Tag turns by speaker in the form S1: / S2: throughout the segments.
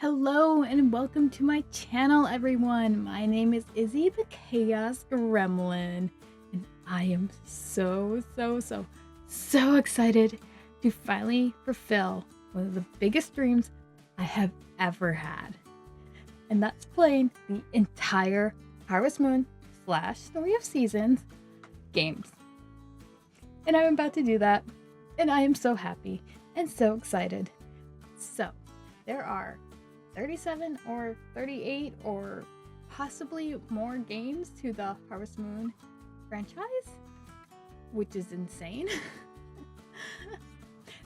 S1: Hello and welcome to my channel, everyone. My name is Izzy the Chaos Gremlin, and I am so excited to finally fulfill one of the biggest dreams I have ever had. And that's playing the entire Harvest Moon / Story of Seasons games. And I'm about to do that, and I am so happy and so excited. So, there are 37 or 38 or possibly more games to the Harvest Moon franchise, which is insane.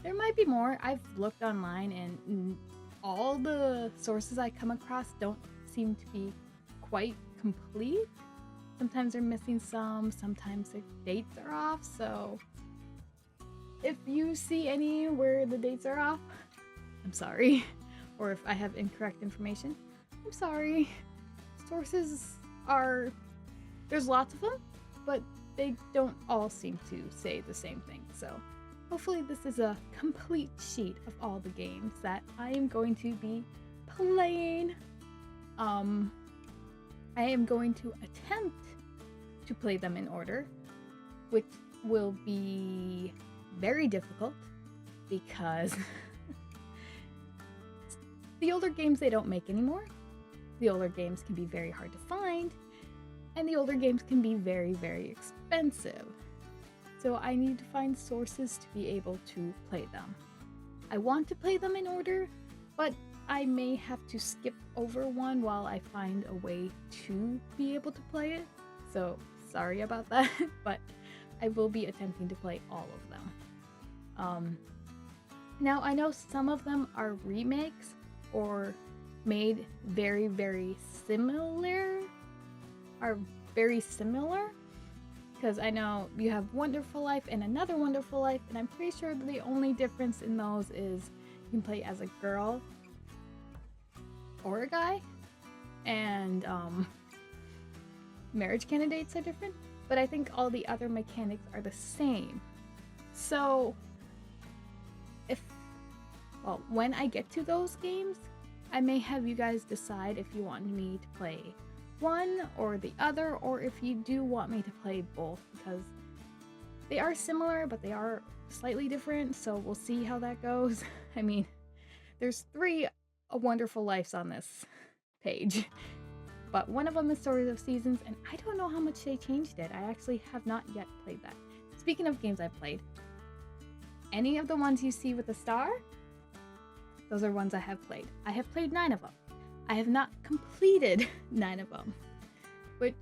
S1: There might be more. I've looked online and all the sources I come across don't seem to be quite complete. Sometimes they're missing some, sometimes their dates are off, so if you see any where the dates are off, I'm sorry. Or if I have incorrect information, I'm sorry. Sources are... there's lots of them, but they don't all seem to say the same thing. So hopefully this is a complete sheet of all the games that I am going to be playing. I am going to attempt to play them in order, which will be very difficult because the older games they don't make anymore. The older games can be very hard to find, and the older games can be very expensive. So I need to find sources to be able to play them. I want to play them in order, but I may have to skip over one while I find a way to be able to play it. So sorry about that, but I will be attempting to play all of them. Now I know some of them are remakes or made very similar, because I know you have Wonderful Life and Another Wonderful Life, and I'm pretty sure that the only difference in those is you can play as a girl or a guy, and marriage candidates are different, but I think all the other mechanics are the same. So when I get to those games, I may have you guys decide if you want me to play one or the other, or if you do want me to play both, because they are similar, but they are slightly different, so we'll see how that goes. I mean, there's 3 Wonderful Lives on this page, but one of them is Stories of Seasons, and I don't know how much they changed it. I actually have not yet played that. Speaking of games I've played, any of the ones you see with a star, those are ones I have played. I have played 9 of them. I have not completed 9 of them, which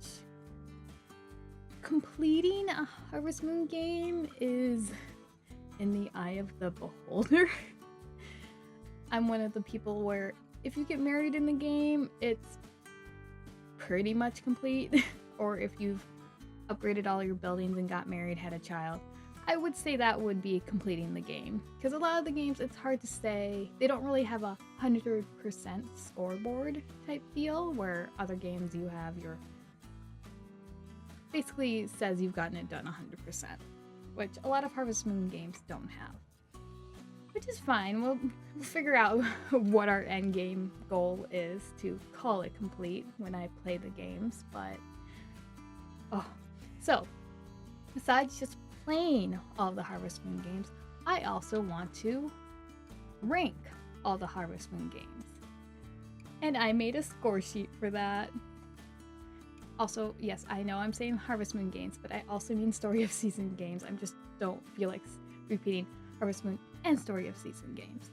S1: completing a Harvest Moon game is in the eye of the beholder. I'm one of the people where if you get married in the game, it's pretty much complete, or if you've upgraded all your buildings and got married, had a child, I would say that would be completing the game, because a lot of the games it's hard to say. They don't really have a 100% scoreboard type deal, where other games you have your basically says you've gotten it done 100%, which a lot of Harvest Moon games don't have, which is fine. We'll figure out what our end game goal is to call it complete when I play the games. But so besides just playing all the Harvest Moon games, I also want to rank all the Harvest Moon games. And I made a score sheet for that. Also, yes, I know I'm saying Harvest Moon games, but I also mean Story of Season games. I just don't feel like repeating Harvest Moon and Story of Season games.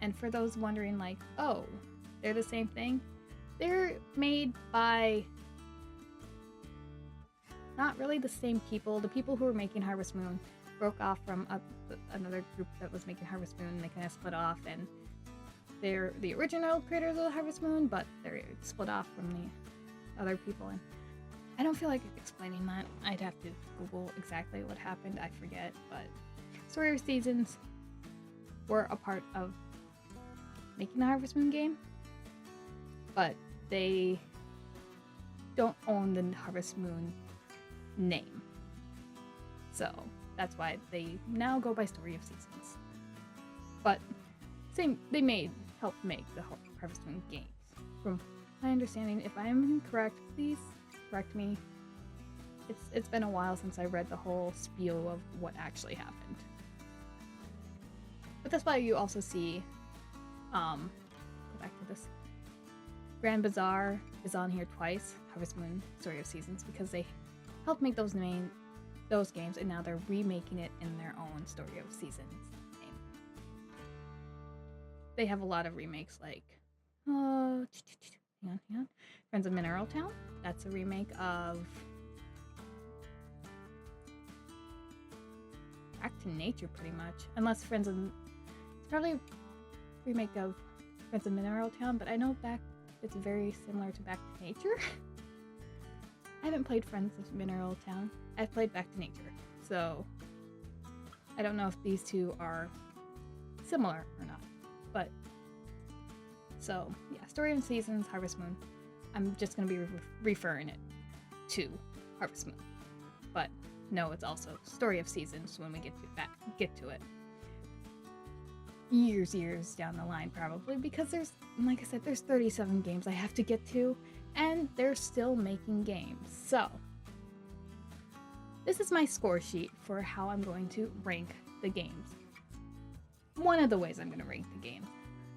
S1: And for those wondering, like, oh, they're the same thing? They're made by not really the same people. The people who were making Harvest Moon broke off from another group that was making Harvest Moon, and they kind of split off, and they're the original creators of Harvest Moon, but they're split off from the other people. And I don't feel like explaining that. I'd have to Google exactly what happened. I forget, but Story of Seasons were a part of making the Harvest Moon game, but they don't own the Harvest Moon name. So that's why they now go by Story of Seasons. But they made helped make the Harvest Moon games. From my understanding, if I am incorrect, please correct me. It's been a while since I read the whole spiel of what actually happened. But that's why you also see, go back to this. Grand Bazaar is on here twice, Harvest Moon Story of Seasons, because they helped make those games, and now they're remaking it in their own Story of Seasons game. They have a lot of remakes, like hang on. Friends of Mineral Town. That's a remake of Back to Nature, pretty much. Unless it's probably a remake of Friends of Mineral Town, but I know it's very similar to Back to Nature. I haven't played Friends of Mineral Town. I've played Back to Nature, so I don't know if these two are similar or not. But so yeah, Story of Seasons, Harvest Moon. I'm just gonna be referring it to Harvest Moon, but no, it's also Story of Seasons when we get to it. Years down the line, probably, because like I said, there's 37 games I have to get to, and they're still making games. So this is my score sheet for how I'm going to rank the games. One of the ways I'm going to rank the games.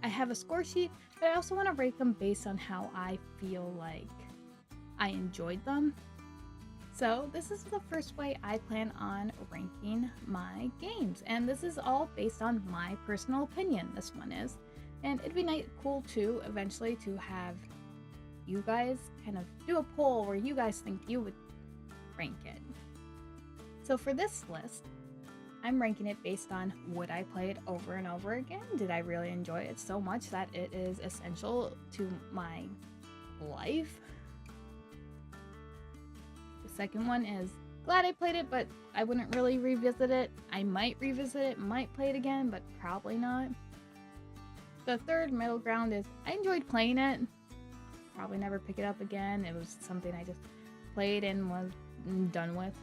S1: I have a score sheet, but I also want to rate them based on how I feel like I enjoyed them. So this is the first way I plan on ranking my games, and this is all based on my personal opinion, this one is. And it'd be cool too, eventually, to have you guys kind of do a poll where you guys think you would rank it. So for this list, I'm ranking it based on would I play it over and over again? Did I really enjoy it so much that it is essential to my life? The second one is glad I played it, but I wouldn't really revisit it. I might revisit it, might play it again, but probably not. The third middle ground is I enjoyed playing it. Probably never pick it up again. It was something I just played and was done with.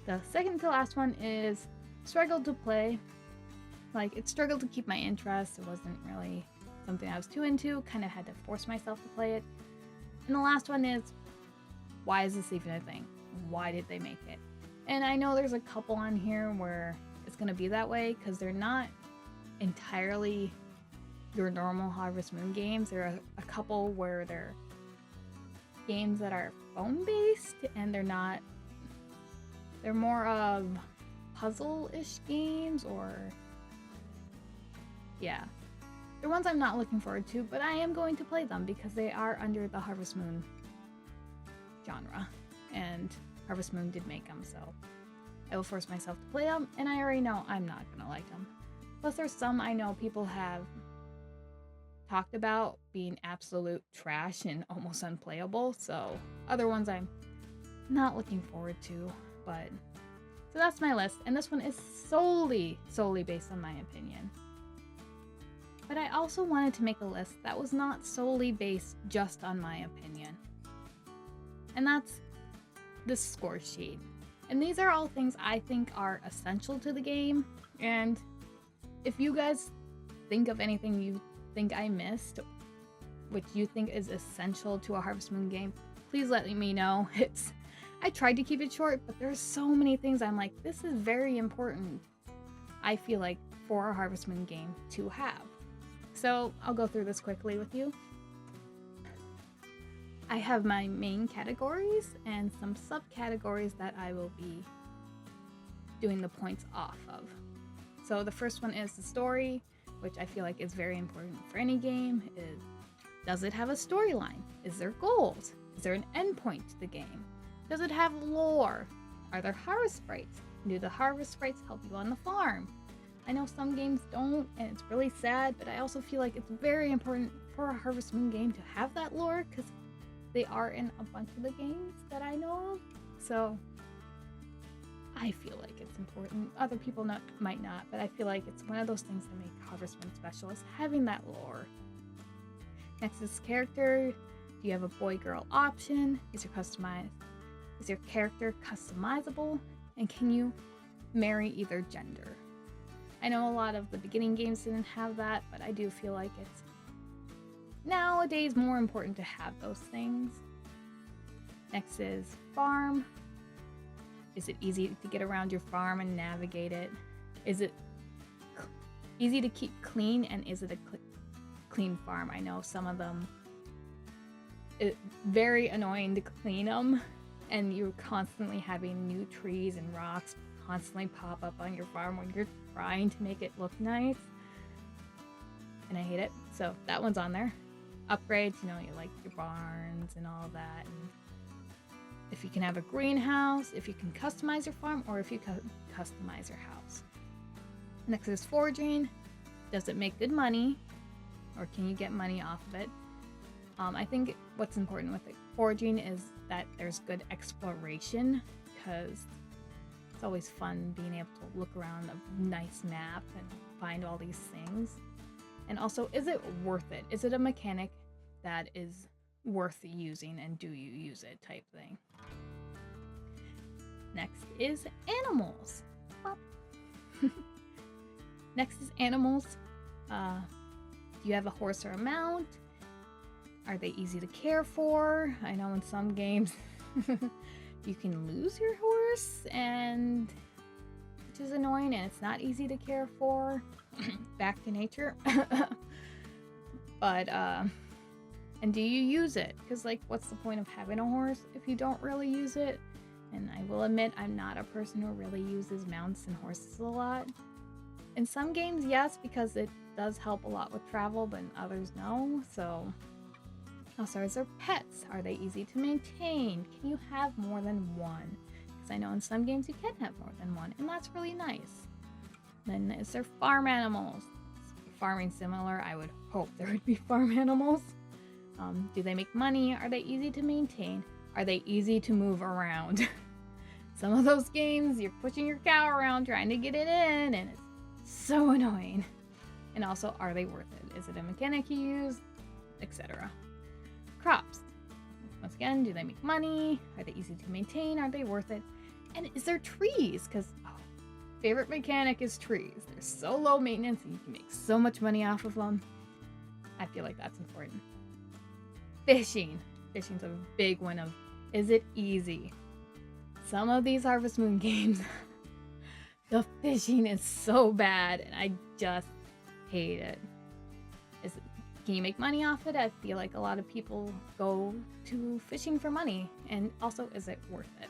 S1: The second to last one is struggled to play. Like, it struggled to keep my interest. It wasn't really something I was too into. Kind of had to force myself to play it. And the last one is, why is this even a thing? Why did they make it? And I know there's a couple on here where it's going to be that way because they're not entirely your normal Harvest Moon games. There are a couple where they're games that are phone-based, and they're more of puzzle-ish games, or yeah. They're ones I'm not looking forward to, but I am going to play them because they are under the Harvest Moon genre, and Harvest Moon did make them, so I will force myself to play them, and I already know I'm not gonna like them. Plus there's some I know people have talked about being absolute trash and almost unplayable, so other ones I'm not looking forward to. But so that's my list, and this one is solely based on my opinion. But I also wanted to make a list that was not solely based just on my opinion, and that's this score sheet. And these are all things I think are essential to the game, and if you guys think of anything you think I missed, which you think is essential to a Harvest Moon game, please let me know. I tried to keep it short, but there's so many things I'm like, this is very important, I feel like, for a Harvest Moon game to have. So I'll go through this quickly with you. I have my main categories and some subcategories that I will be doing the points off of. So the first one is the story, which I feel like is very important for any game. Does it have a storyline? Is there goals? Is there an endpoint to the game? Does it have lore? Are there harvest sprites? Do the harvest sprites help you on the farm? I know some games don't, and it's really sad, but I also feel like it's very important for a Harvest Moon game to have that lore, because they are in a bunch of the games that I know of. So I feel like it's important. Other people might not, but I feel like it's one of those things that make Harvest Moon special, is having that lore. Next is character. Do you have a boy-girl option? Is your character customizable? And can you marry either gender? I know a lot of the beginning games didn't have that, but I do feel like it's nowadays more important to have those things. Next is farm. Is it easy to get around your farm and navigate it? Is it easy to keep clean, and is it a clean farm? I know some of them, it's very annoying to clean them, and you're constantly having new trees and rocks constantly pop up on your farm when you're trying to make it look nice, and I hate it. So that one's on there. Upgrades, you know, you like your barns and all that, and if you can have a greenhouse, if you can customize your farm, or if you customize your house. Next is foraging. Does it make good money, or can you get money off of it? I think what's important with foraging is that there's good exploration, because it's always fun being able to look around a nice map and find all these things. And also, is it worth it? Is it a mechanic that is worth using, and do you use it type thing? Next is animals. Next is animals. Do you have a horse or a mount? Are they easy to care for? I know in some games you can lose your horse, and which is annoying, and it's not easy to care for. Back to nature. But and do you use it? Because like, what's the point of having a horse if you don't really use it? And I will admit, I'm not a person who really uses mounts and horses a lot. In some games, yes, because it does help a lot with travel, but in others, no. So, also, is there pets? Are they easy to maintain? Can you have more than one? Because I know in some games you can have more than one, and that's really nice. Then is there farm animals? Farming similar, I would hope there would be farm animals. Do they make money? Are they easy to maintain? Are they easy to move around? Some of those games, you're pushing your cow around trying to get it in, and it's so annoying. And also, are they worth it? Is it a mechanic you use? Etc. Crops. Once again, do they make money? Are they easy to maintain? Are they worth it? And is there trees? Because favorite mechanic is trees. They're so low maintenance and you can make so much money off of them. I feel like that's important. Fishing. Fishing's a big one of, is it easy? Some of these Harvest Moon games, the fishing is so bad and I just hate it. Can you make money off it? I feel like a lot of people go to fishing for money. And also, is it worth it?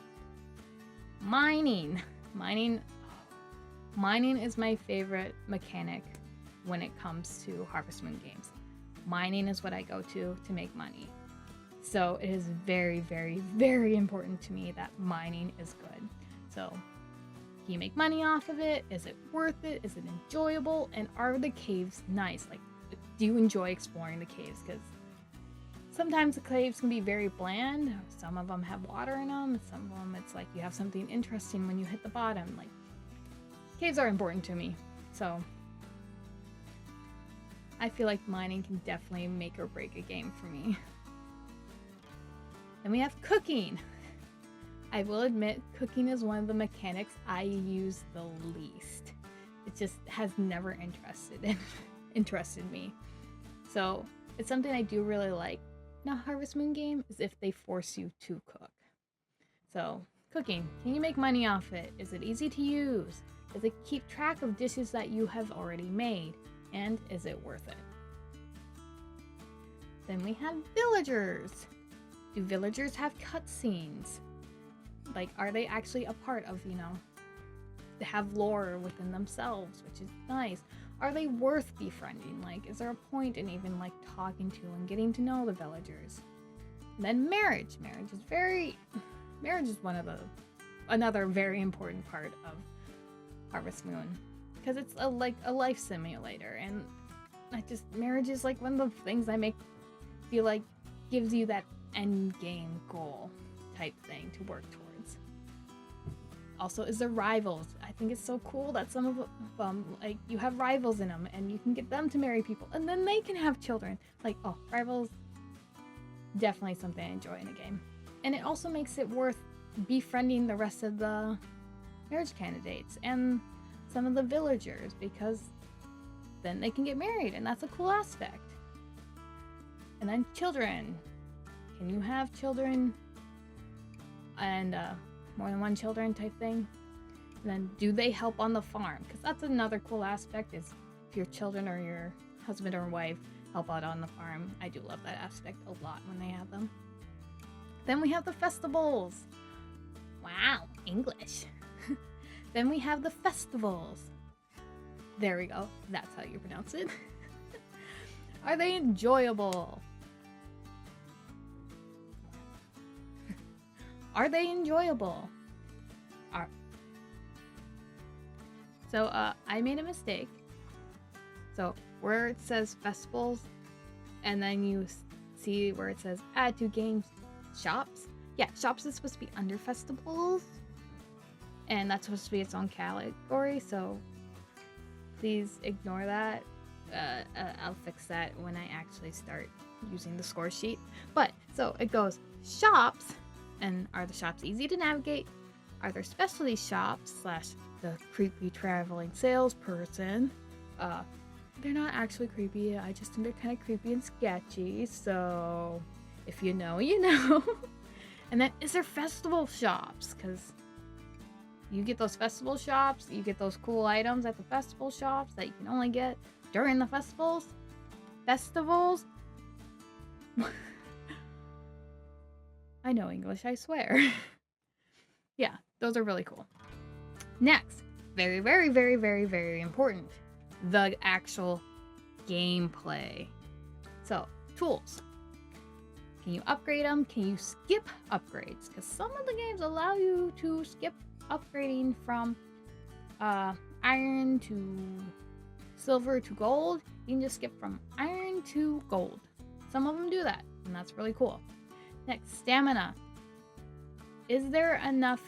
S1: Mining. Mining is my favorite mechanic when it comes to Harvest Moon games. Mining is what I go to make money. So it is very, very, very important to me that mining is good. So can you make money off of it? Is it worth it? Is it enjoyable? And are the caves nice? Like, do you enjoy exploring the caves? Because sometimes the caves can be very bland. Some of them have water in them. Some of them, it's like you have something interesting when you hit the bottom. Like, caves are important to me. So I feel like mining can definitely make or break a game for me. Then we have cooking. I will admit, cooking is one of the mechanics I use the least. It just has never interested me. So it's something I do really like in a Harvest Moon game, is if they force you to cook. So cooking, can you make money off it? Is it easy to use? Does it keep track of dishes that you have already made? And is it worth it? Then we have villagers. Do villagers have cutscenes? Like, are they actually a part of, they have lore within themselves, which is nice. Are they worth befriending? Like, is there a point in even, like, talking to and getting to know the villagers? And then marriage. Marriage is another very important part of Harvest Moon. Because it's a life simulator, and marriage is like one of the things I feel like gives you that end game goal type thing to work towards. Also, is there rivals? I think it's so cool that some of them, like, you have rivals in them and you can get them to marry people and then they can have children. Like, rivals, definitely something I enjoy in a game. And it also makes it worth befriending the rest of the marriage candidates. And some of the villagers, because then they can get married, and that's a cool aspect. And then children. Can you have children and more than one children type thing? And then do they help on the farm? Because that's another cool aspect, is if your children or your husband or wife help out on the farm. I do love that aspect a lot when they have them. Then we have the festivals. Wow, English. Then we have the festivals. There we go. That's how you pronounce it. Are they enjoyable? Are they enjoyable? So I made a mistake. So where it says festivals, and then you see where it says add to games shops. Yeah, shops is supposed to be under festivals, and that's supposed to be its own category. So please ignore that. I'll fix that when I actually start using the score sheet. But so it goes shops, and are the shops easy to navigate? Are there specialty shops / the creepy traveling salesperson? They're not actually creepy. I just think they're kind of creepy and sketchy. So if you know, you know. And then is there festival shops? Because you get those festival shops, you get those cool items at the festival shops that you can only get during the festivals. I know English, I swear. Yeah, those are really cool. Next, very, very, very, very, very important, the actual gameplay. So, tools. Can you upgrade them? Can you skip upgrades? Because some of the games allow you to skip upgrading from iron to silver to gold. You can just skip from iron to gold. Some of them do that, and that's really cool. Next, stamina. Is there enough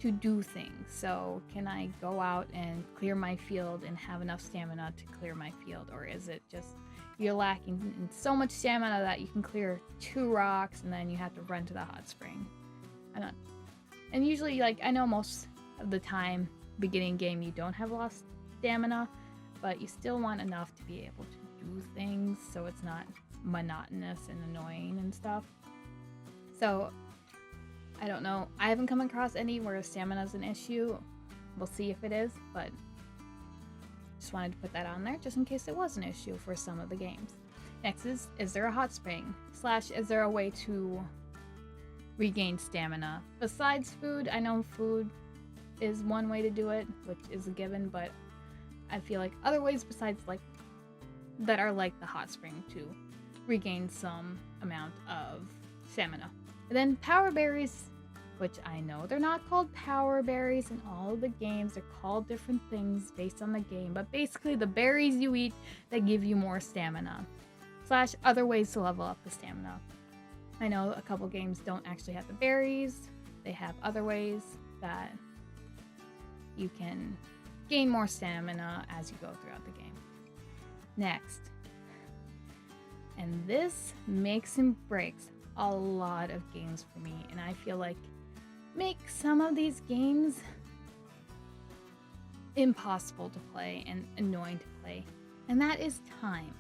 S1: to do things? So can I go out and clear my field and have enough stamina to clear my field? Or is it just you're lacking in so much stamina that you can clear 2 rocks and then you have to run to the hot spring? And usually, like, I know most of the time, beginning game, you don't have a lot of stamina, but you still want enough to be able to do things so it's not monotonous and annoying and stuff. So I don't know. I haven't come across any where stamina is an issue. We'll see if it is, but just wanted to put that on there just in case it was an issue for some of the games. Next is there a hot spring? / is there a way to regain stamina? Besides food, I know food is one way to do it, which is a given, but I feel like other ways besides like that are like the hot spring to regain some amount of stamina. And then power berries, which I know they're not called power berries in all of the games. They're called different things based on the game, but basically the berries you eat that give you more stamina / other ways to level up the stamina. I know a couple games don't actually have the berries. They have other ways that you can gain more stamina as you go throughout the game. Next, and this makes and breaks a lot of games for me, and I feel like make some of these games impossible to play and annoying to play, and that is time.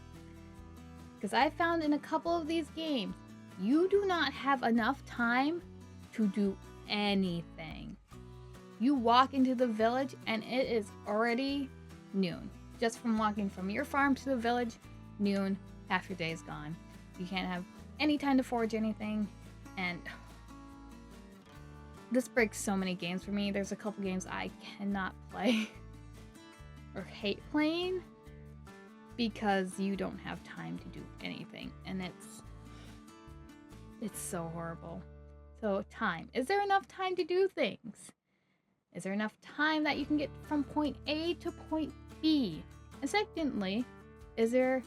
S1: Because I found in a couple of these games, you do not have enough time to do anything. You walk into the village and it is already noon. Just from walking from your farm to the village, noon, half your day is gone. You can't have any time to forage anything, and this breaks so many games for me. There's a couple games I cannot play or hate playing because you don't have time to do anything, and it's so horrible. So time. Is there enough time to do things? Is there enough time that you can get from point A to point B? And secondly, is there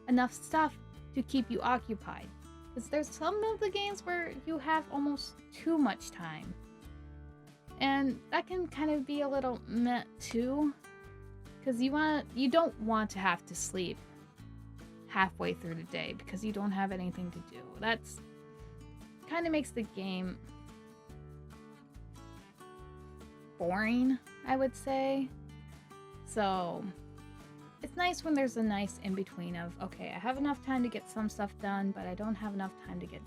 S1: enough stuff to keep you occupied? Because there's some of the games where you have almost too much time. And that can kind of be a little meh too. Because you don't want to have to sleep halfway through the day because you don't have anything to do. That's kind of makes the game boring, I would say. So it's nice when there's a nice in-between of, okay, I have enough time to get some stuff done, but I don't have enough time to get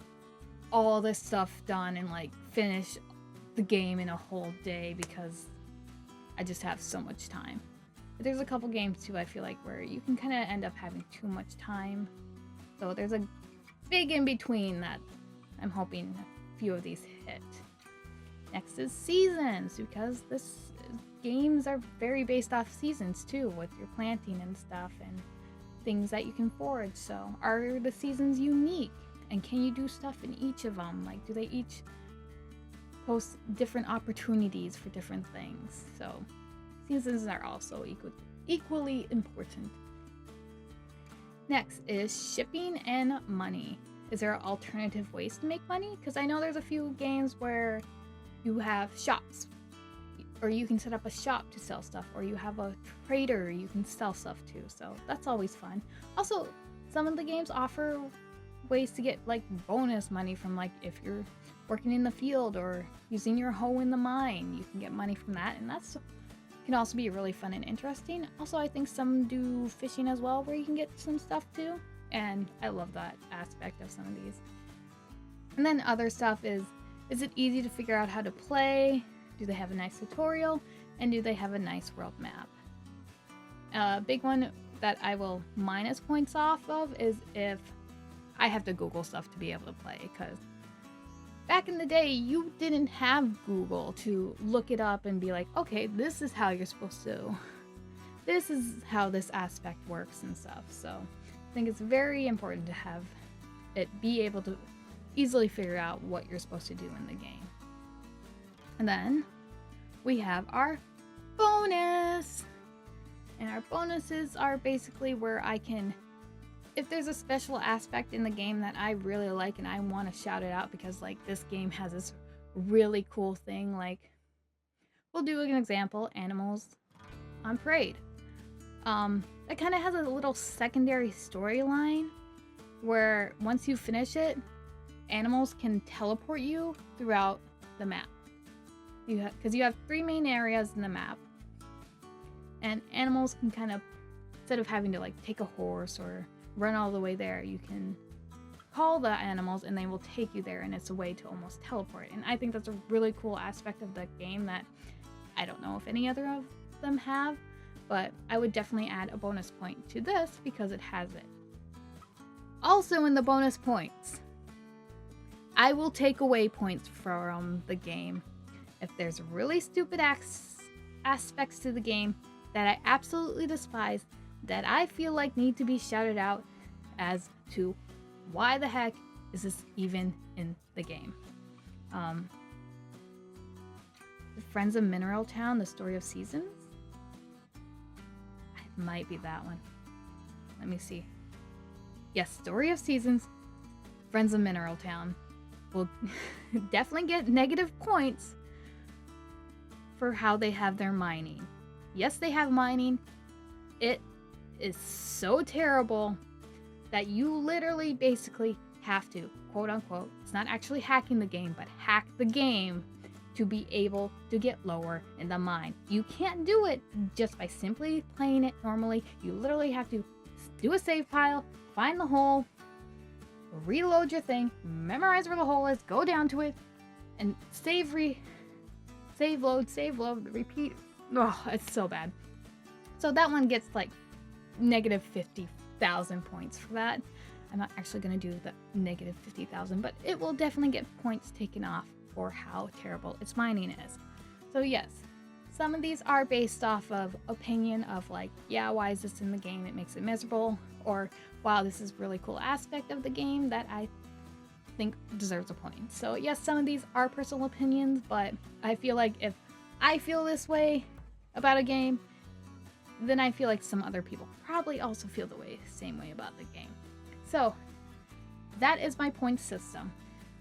S1: all this stuff done and like finish the game in a whole day because I just have so much time. But there's a couple games too, I feel like, where you can kind of end up having too much time. So there's a big in-between that I'm hoping a few of these hit. Next is seasons, because games are very based off seasons too, with your planting and stuff and things that you can forage. So are the seasons unique? And can you do stuff in each of them? Like, do they each post different opportunities for different things? So seasons are also equally important. Next is shipping and money. Is there alternative ways to make money? Because I know there's a few games where you have shops, or you can set up a shop to sell stuff, or you have a trader you can sell stuff to, so that's always fun. Also, some of the games offer ways to get like bonus money from, like, if you're working in the field or using your hoe in the mine, you can get money from that, and that's can also be really fun and interesting. Also, I think some do fishing as well, where you can get some stuff too, and I love that aspect of some of these. And then other stuff is it easy to figure out how to play? Do they have a nice tutorial? And do they have a nice world map? A big one that I will minus points off of is if I have to Google stuff to be able to play, because back in the day, you didn't have Google to look it up and be like, okay, this is how you're supposed to, this is how this aspect works and stuff. So I think it's very important to have it be able to easily figure out what you're supposed to do in the game. And then we have our bonus. And our bonuses are basically where I can, if there's a special aspect in the game that I really like and I want to shout it out because, like, this game has this really cool thing, like, we'll do an example, Animals on Parade. It kind of has a little secondary storyline where once you finish it, animals can teleport you throughout the map. Because you have 3 main areas in the map, and animals can kind of, instead of having to like take a horse or run all the way there, you can call the animals and they will take you there, and it's a way to almost teleport. And I think that's a really cool aspect of the game that I don't know if any other of them have, but I would definitely add a bonus point to this because it has it. Also in the bonus points, I will take away points from the game if there's really stupid aspects to the game that I absolutely despise, that I feel like need to be shouted out as to why the heck is this even in the game. The Friends of Mineral Town, The Story of Seasons? It might be that one. Let me see. Yes, Story of Seasons, Friends of Mineral Town will definitely get negative points for how they have their mining. Yes, they have mining. It is so terrible that you literally basically have to, quote unquote, it's not actually hacking the game, but hack the game to be able to get lower in the mine. You can't do it just by simply playing it normally. You literally have to do a save file, find the hole, reload your thing, memorize where the hole is, go down to it, and save load, repeat. Oh, it's so bad. So that one gets like negative 50,000 points for that. I'm not actually going to do the negative 50,000, but it will definitely get points taken off for how terrible its mining is. So yes, some of these are based off of opinion of like, yeah, why is this in the game? It makes it miserable. Or, wow, this is really cool aspect of the game that I think deserves a point. So yes, some of these are personal opinions, but I feel like if I feel this way about a game, then I feel like some other people probably also feel the same way about the game. So that is my point system.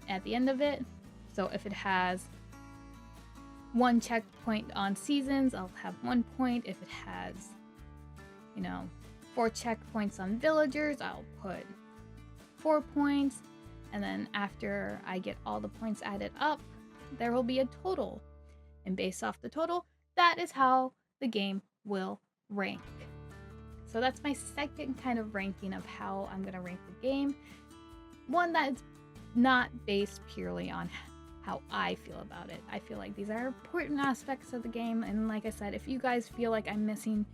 S1: At the end of it, so if it has 1 checkpoint on seasons, I'll have 1 point. If it has, 4 checkpoints on villagers, I'll put 4 points. And then after I get all the points added up, there will be a total. And based off the total, that is how the game will rank. So that's my second kind of ranking of how I'm going to rank the game. One that is not based purely on how I feel about it. I feel like these are important aspects of the game, and like I said, if you guys feel like I'm missing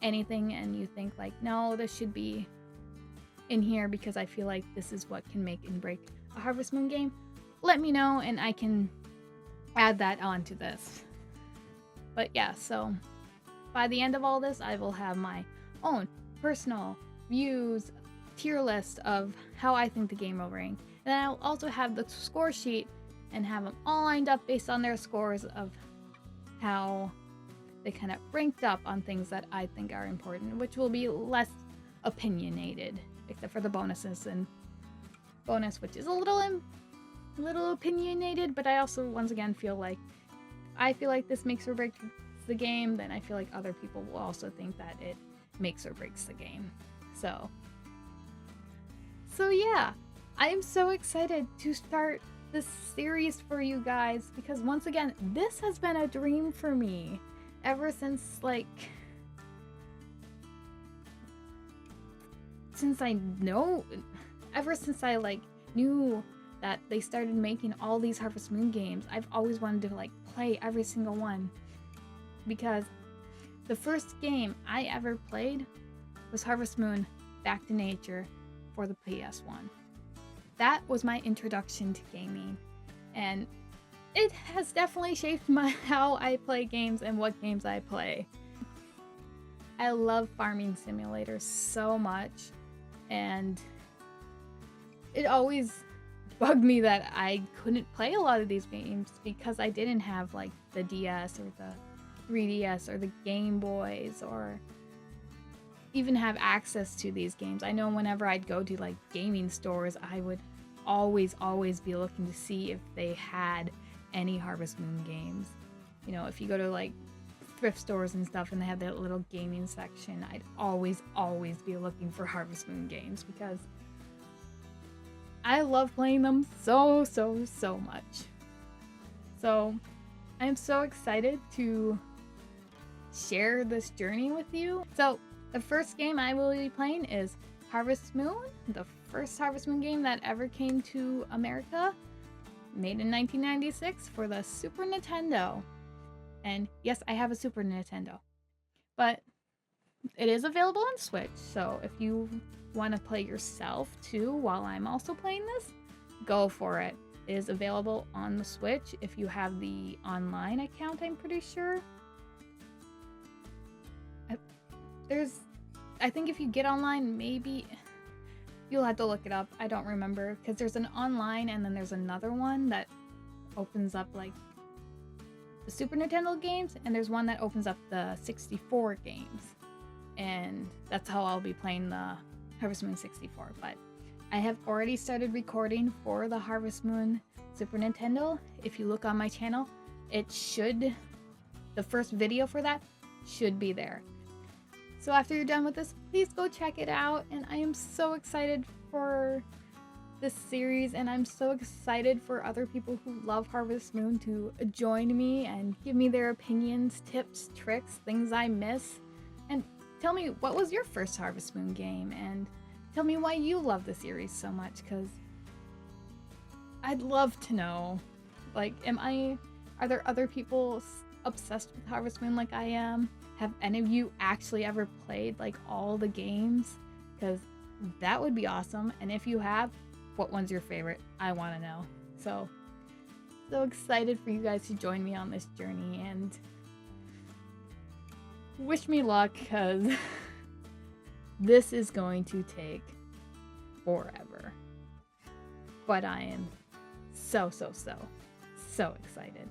S1: anything and you think like, no, this should be in here because I feel like this is what can make and break a Harvest Moon game, let me know and I can add that onto this. But yeah, so by the end of all this, I will have my own personal views, tier list of how I think the game will rank. And then I'll also have the score sheet and have them all lined up based on their scores of how they kind of ranked up on things that I think are important, which will be less opinionated, except for the bonuses and bonus, which is a little opinionated, but I also once again feel like this makes or breaks the game, then I feel like other people will also think that it makes or breaks the game. So yeah, I am so excited to start this series for you guys because once again, this has been a dream for me ever since I knew that they started making all these Harvest Moon games. I've always wanted to play every single one because the first game I ever played was Harvest Moon Back to Nature for the PS1. That was my introduction to gaming, and it has definitely shaped how I play games and what games I play. I love farming simulators so much, and it always bugged me that I couldn't play a lot of these games because I didn't have the DS or the 3DS or the Game Boys or even have access to these games. I know whenever I'd go to gaming stores, I would always be looking to see if they had any Harvest Moon games. You know, if you go to thrift stores and stuff and they have that little gaming section, I'd always be looking for Harvest Moon games because I love playing them so much. So I'm so excited to share this journey with you. So the first game I will be playing is Harvest Moon, the first Harvest Moon game that ever came to America, made in 1996 for the Super Nintendo. And yes, I have a Super Nintendo, but it is available on Switch, so if you want to play yourself too while I'm also playing this, go for it. It is available on the Switch if you have the online account, I'm pretty sure. I think if you get online, maybe you'll have to look it up. I don't remember, because there's an online and then there's another one that opens up the Super Nintendo games, and there's one that opens up the 64 games. And that's how I'll be playing the Harvest Moon 64. But I have already started recording for the Harvest Moon Super Nintendo. If you look on my channel, the first video for that should be there. So after you're done with this, please go check it out. And I am so excited for this series, and I'm so excited for other people who love Harvest Moon to join me and give me their opinions, tips, tricks, things I miss. And tell me, what was your first Harvest Moon game? And tell me why you love the series so much, because I'd love to know. Are there other people obsessed with Harvest Moon like I am? Have any of you actually ever played all the games? Because that would be awesome. And if you have, what one's your favorite? I want to know. So excited for you guys to join me on this journey, and wish me luck, because this is going to take forever. But I am so excited.